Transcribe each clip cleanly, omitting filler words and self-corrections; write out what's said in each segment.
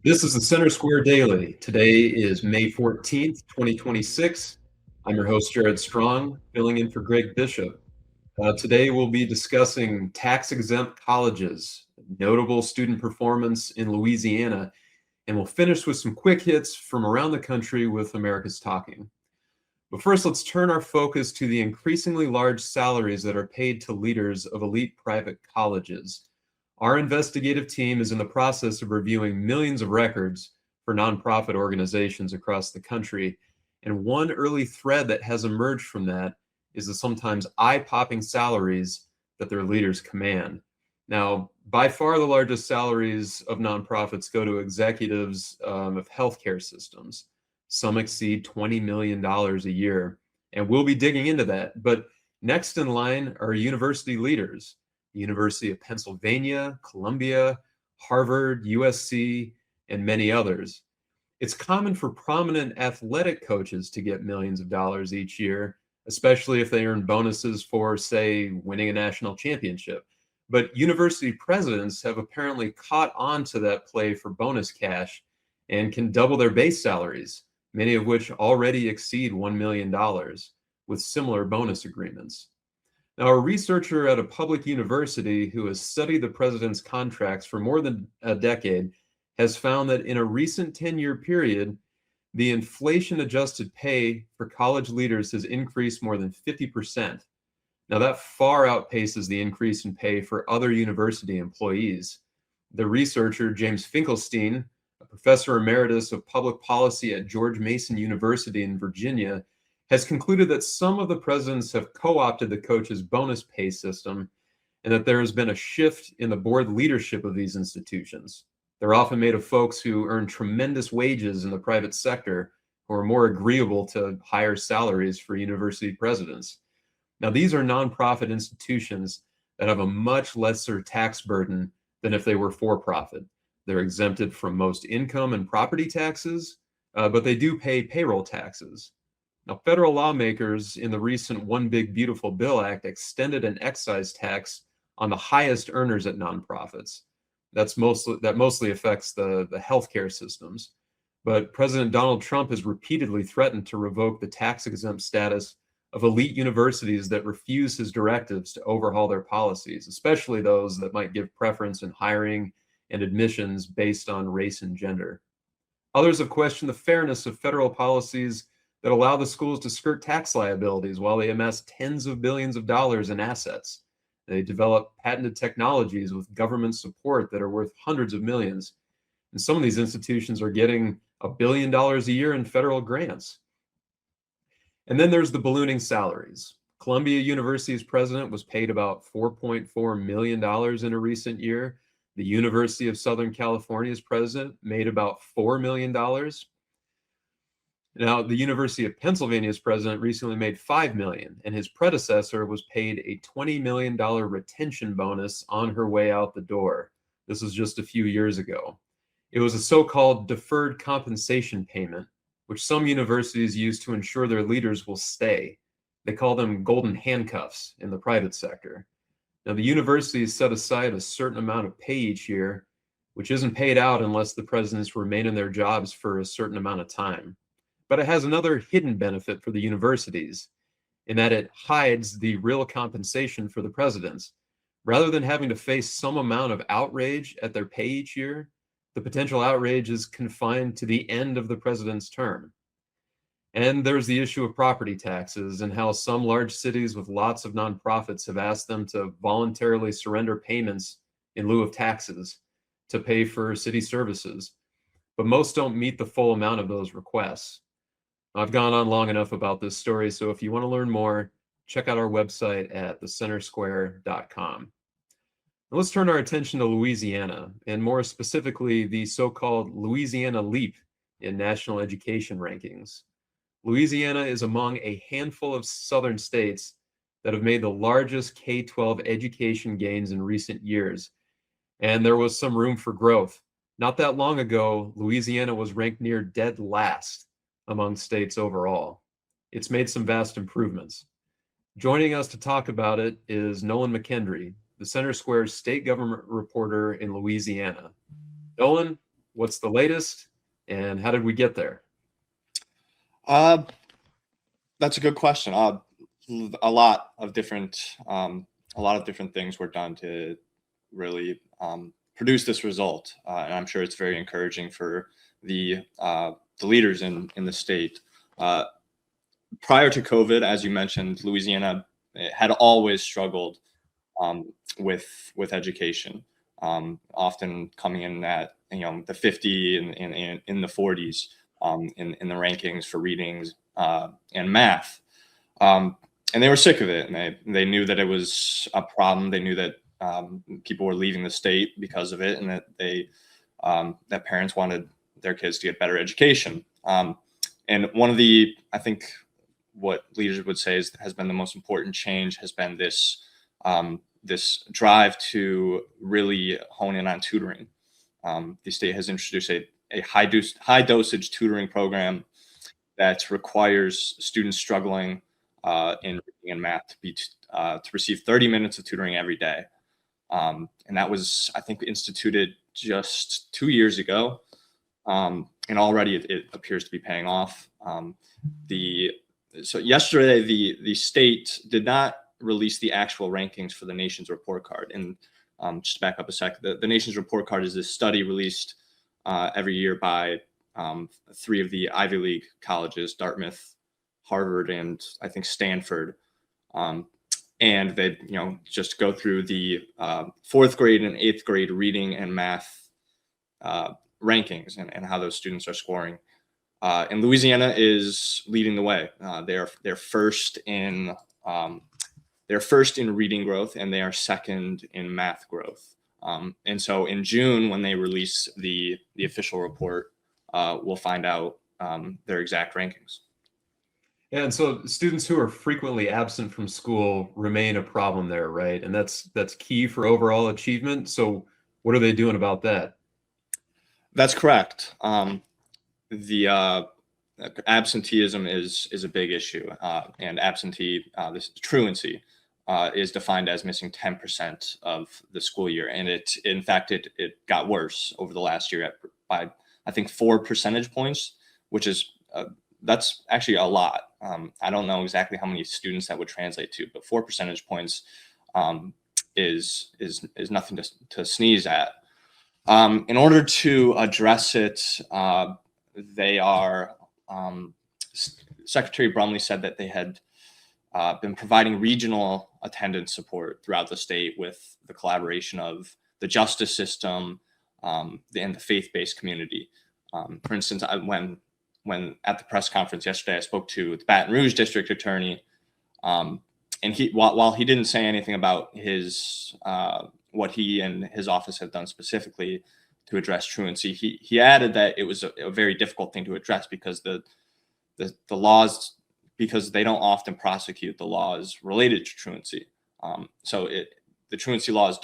This is the Center Square Daily. Today is May 14th, 2026. I'm your host, Jared Strong, filling in for Greg Bishop. Today we'll be discussing tax-exempt colleges, notable student performance in Louisiana, and we'll finish with some quick hits from around the country with America's Talking. But first, let's turn our focus to the increasingly large salaries that are paid to leaders of elite private colleges. Our investigative team is in the process of reviewing millions of records for nonprofit organizations across the country. And one early thread that has emerged from that is the sometimes eye-popping salaries that their leaders command. Now, by far the largest salaries of nonprofits go to executives of healthcare systems. Some exceed $20 million a year. And we'll be digging into that. But next in line are university leaders. The University of Pennsylvania, Columbia, Harvard, USC, and many others. It's common for prominent athletic coaches to get millions of dollars each year, especially if they earn bonuses for, say, winning a national championship. But university presidents have apparently caught on to that play for bonus cash and can double their base salaries, many of which already exceed $1 million, with similar bonus agreements. Now, a researcher at a public university who has studied the president's contracts for more than a decade has found that in a recent 10-year period, the inflation-adjusted pay for college leaders has increased more than 50%. Now, that far outpaces the increase in pay for other university employees. The researcher, James Finkelstein, a professor emeritus of public policy at George Mason University in Virginia, has concluded that some of the presidents have co-opted the coaches' bonus pay system and that there has been a shift in the board leadership of these institutions. They're often made of folks who earn tremendous wages in the private sector who are more agreeable to higher salaries for university presidents. Now, these are nonprofit institutions that have a much lesser tax burden than if they were for-profit. They're exempted from most income and property taxes, but they do pay payroll taxes. Now, federal lawmakers in the recent One Big Beautiful Bill Act extended an excise tax on the highest earners at nonprofits. That mostly affects the healthcare systems. But President Donald Trump has repeatedly threatened to revoke the tax-exempt status of elite universities that refuse his directives to overhaul their policies, especially those that might give preference in hiring and admissions based on race and gender. Others have questioned the fairness of federal policies that allow the schools to skirt tax liabilities while they amass tens of billions of dollars in assets. They develop patented technologies with government support that are worth hundreds of millions. And some of these institutions are getting $1 billion a year in federal grants. And then there's the ballooning salaries. Columbia University's president was paid about $4.4 million in a recent year. The University of Southern California's president made about $4 million. Now, the University of Pennsylvania's president recently made $5 million, and his predecessor was paid a $20 million retention bonus on her way out the door. This was just a few years ago. It was a so-called deferred compensation payment, which some universities use to ensure their leaders will stay. They call them golden handcuffs in the private sector. Now, the universities set aside a certain amount of pay each year, which isn't paid out unless the presidents remain in their jobs for a certain amount of time. But it has another hidden benefit for the universities in that it hides the real compensation for the presidents. Rather than having to face some amount of outrage at their pay each year, the potential outrage is confined to the end of the president's term. And there's the issue of property taxes and how some large cities with lots of nonprofits have asked them to voluntarily surrender payments in lieu of taxes to pay for city services. But most don't meet the full amount of those requests. I've gone on long enough about this story, so if you want to learn more, check out our website at thecentersquare.com. Now let's turn our attention to Louisiana, and more specifically, the so-called Louisiana Leap in national education rankings. Louisiana is among a handful of southern states that have made the largest K-12 education gains in recent years, and there was some room for growth. Not that long ago, Louisiana was ranked near dead last among states overall. It's made some vast improvements. Joining us to talk about it is Nolan McKendry, the Center Square state government reporter in Louisiana. Nolan, What's the latest, and how did we get there? Uh, that's a good question. A lot of different things were done to really produce this result, and I'm sure it's very encouraging for the leaders in the state. Uh, Prior to COVID, as you mentioned, Louisiana had always struggled with education, often coming in at the 50 and in the 40s in the rankings for readings and math. And they were sick of it, and they knew that it was a problem. They knew that people were leaving the state because of it, and that parents wanted their kids to get better education. And one of the, I think, what leaders would say has been the most important change has been this drive to really hone in on tutoring. The state has introduced a high dosage tutoring program that requires students struggling in reading and math to receive 30 minutes of tutoring every day. And that was, I think, instituted just 2 years ago. And already it appears to be paying off. So yesterday, the state did not release the actual rankings for the nation's report card. And just to back up a sec, the nation's report card is this study released every year by 3 of the Ivy League colleges, Dartmouth, Harvard, and I think Stanford. And they, just go through the 4th grade and 8th grade reading and math rankings and how those students are scoring. And Louisiana is leading the way. They're first in reading growth, and they are second in math growth. And so in June, when they release the official report, we'll find out their exact rankings. And so students who are frequently absent from school remain a problem there, right? And that's key for overall achievement. So what are they doing about that? That's correct. The absenteeism is a big issue, and this truancy is defined as missing 10% of the school year, and it got worse over the last year by I think 4 percentage points, which is that's actually a lot. I don't know exactly how many students that would translate to, but 4 percentage points is nothing to sneeze at. In order to address it, Secretary Brumley said that they had been providing regional attendance support throughout the state with the collaboration of the justice system and the faith-based community. For instance, when at the press conference yesterday, I spoke to the Baton Rouge district attorney, and while he didn't say anything about what he and his office have done specifically to address truancy, he added that it was a very difficult thing to address because the laws, because they don't often prosecute the laws related to truancy. So the truancy laws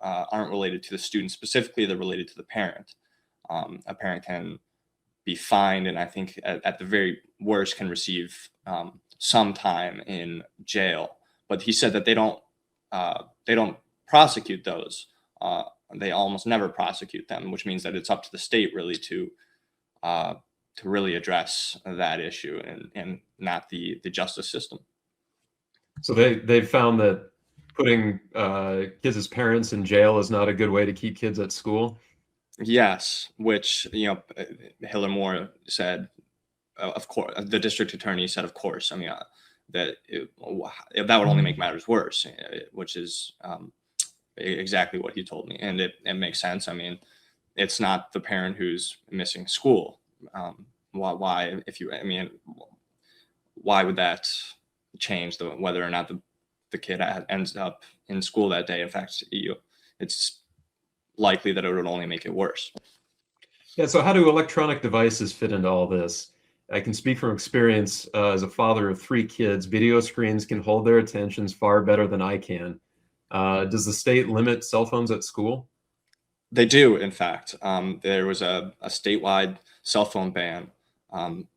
aren't related to the student specifically; they're related to the parent. A parent can be fined, and I think at the very worst can receive some time in jail. But he said that they don't prosecute those. They almost never prosecute them, which means that it's up to the state really to really address that issue and not the justice system. So they've found that putting kids as parents in jail is not a good way to keep kids at school. Yes, which Hiller Moore said. Of course, the district attorney said, of course. I mean, that would only make matters worse, which is exactly what he told me, and it makes sense. I mean, it's not the parent who's missing school. Why would that change whether or not the kid ends up in school that day? In fact, it's likely that it would only make it worse. Yeah. So how do electronic devices fit into all this? I can speak from experience as a father of 3 kids. Video screens can hold their attentions far better than I can. Does the state limit cell phones at school? They do, in fact. There was a statewide cell phone ban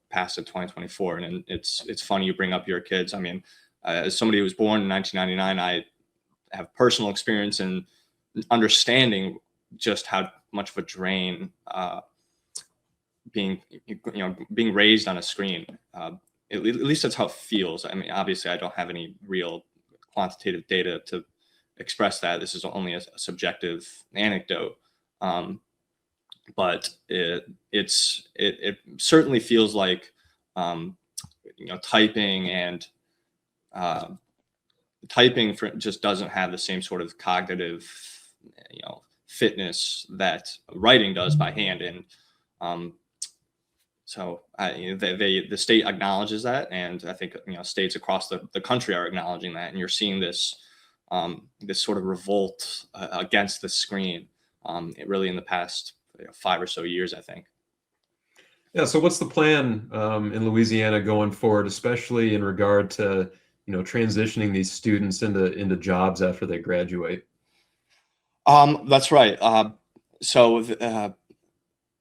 passed in 2024, and it's funny you bring up your kids. I mean, as somebody who was born in 1999, I have personal experience in understanding just how much of a drain being raised on a screen. At least that's how it feels. I mean, obviously, I don't have any real quantitative data to express that. This is only a subjective anecdote, but it certainly feels like typing and typing just doesn't have the same sort of cognitive fitness that writing does by hand. And so the state acknowledges that, and I think states across the country are acknowledging that, and you're seeing this this sort of revolt against the screen really in the past 5 or so years, I think. Yeah. So what's the plan in Louisiana going forward, especially in regard to transitioning these students into jobs after they graduate? That's right. So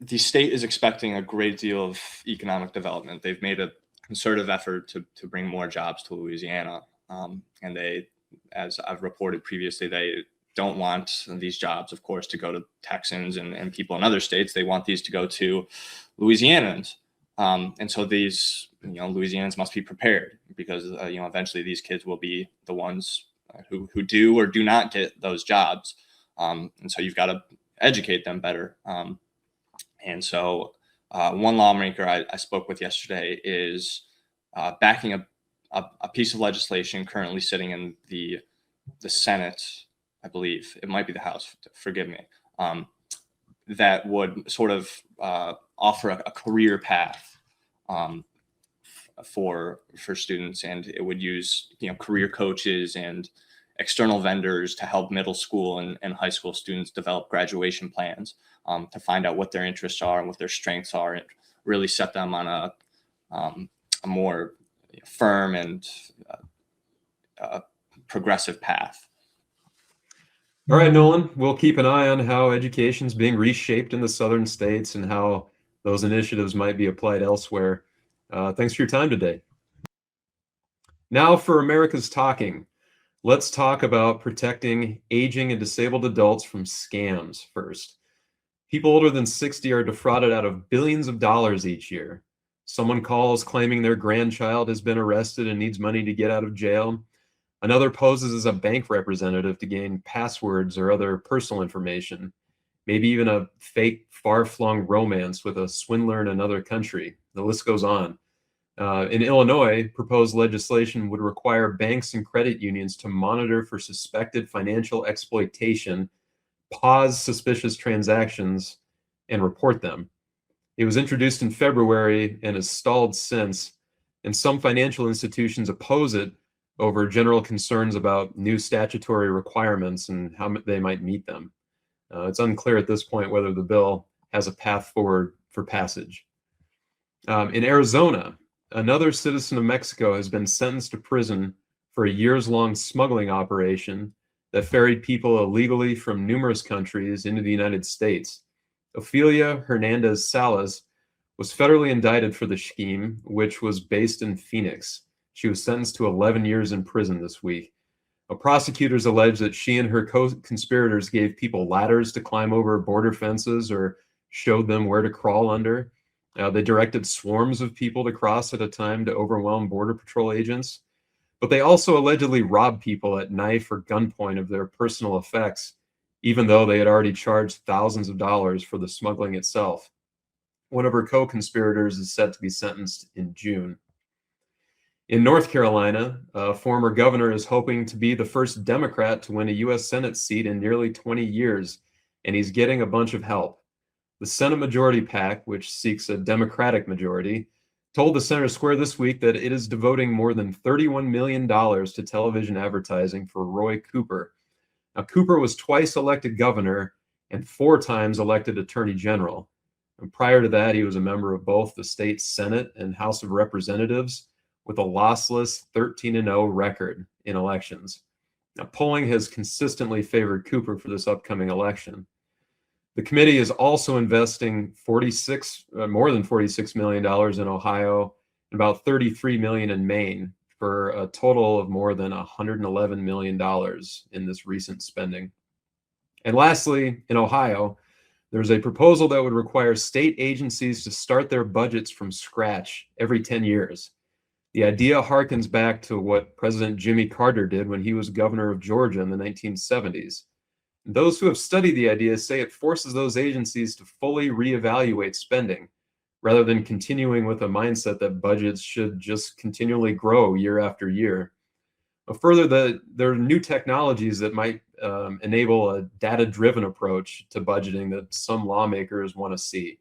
the state is expecting a great deal of economic development. They've made a concerted effort to bring more jobs to Louisiana, and they, as I've reported previously, they don't want these jobs, of course, to go to Texans and people in other states. They want these to go to Louisianans, and so these Louisianans must be prepared, because eventually these kids will be the ones who do or do not get those jobs, and so you've got to educate them better. And so one lawmaker I spoke with yesterday is backing a piece of legislation currently sitting in the Senate. I believe it might be the House, forgive me, that would sort of offer a career path for students, and it would use career coaches and external vendors to help middle school and high school students develop graduation plans, to find out what their interests are and what their strengths are, and really set them on a more firm and progressive path. All right, Nolan, we'll keep an eye on how education is being reshaped in the southern states and how those initiatives might be applied elsewhere. Thanks for your time today. Now for America's Talking. Let's talk about protecting aging and disabled adults from scams first. People older than 60 are defrauded out of billions of dollars each year. Someone calls claiming their grandchild has been arrested and needs money to get out of jail. Another poses as a bank representative to gain passwords or other personal information, maybe even a fake far-flung romance with a swindler in another country. The list goes on. In Illinois, proposed legislation would require banks and credit unions to monitor for suspected financial exploitation, pause suspicious transactions, and report them. It was introduced in February and has stalled since, and some financial institutions oppose it over general concerns about new statutory requirements and how they might meet them. It's unclear at this point whether the bill has a path forward for passage. In Arizona, another citizen of Mexico has been sentenced to prison for a years-long smuggling operation that ferried people illegally from numerous countries into the United States. Ofelia Hernandez Salas was federally indicted for the scheme, which was based in Phoenix. She was sentenced to 11 years in prison this week. Prosecutors allege that she and her co-conspirators gave people ladders to climb over border fences or showed them where to crawl under. They directed swarms of people to cross at a time to overwhelm Border Patrol agents. But they also allegedly robbed people at knife or gunpoint of their personal effects, even though they had already charged thousands of dollars for the smuggling itself. One of her co-conspirators is set to be sentenced in June. In North Carolina, a former governor is hoping to be the first Democrat to win a U.S. Senate seat in nearly 20 years, and he's getting a bunch of help. The Senate Majority PAC, which seeks a Democratic majority, told the Center Square this week that it is devoting more than $31 million to television advertising for Roy Cooper. Now, Cooper was twice elected governor and 4 times elected attorney general. And prior to that, he was a member of both the state Senate and House of Representatives, with a lossless 13-0 record in elections. Now, polling has consistently favored Cooper for this upcoming election. The committee is also investing more than $46 million in Ohio and about $33 million in Maine, for a total of more than $111 million in this recent spending. And lastly, in Ohio, There's a proposal that would require state agencies to start their budgets from scratch every 10 years. The idea harkens back to what President Jimmy Carter did when he was governor of Georgia in the 1970s. Those who have studied the idea say it forces those agencies to fully reevaluate spending, rather than continuing with a mindset that budgets should just continually grow year after year. Further, there are new technologies that might enable a data-driven approach to budgeting that some lawmakers want to see.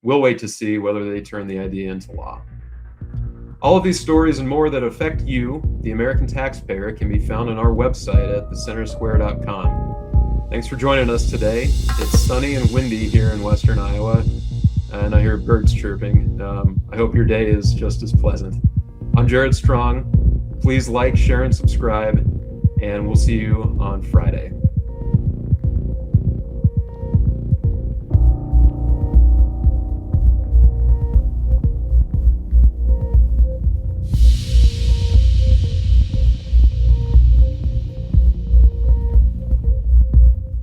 We'll wait to see whether they turn the idea into law. All of these stories and more that affect you, the American taxpayer, can be found on our website at thecentersquare.com. Thanks for joining us today. It's sunny and windy here in Western Iowa, and I hear birds chirping. I hope your day is just as pleasant. I'm Jared Strong. Please like, share, and subscribe, and we'll see you on Friday.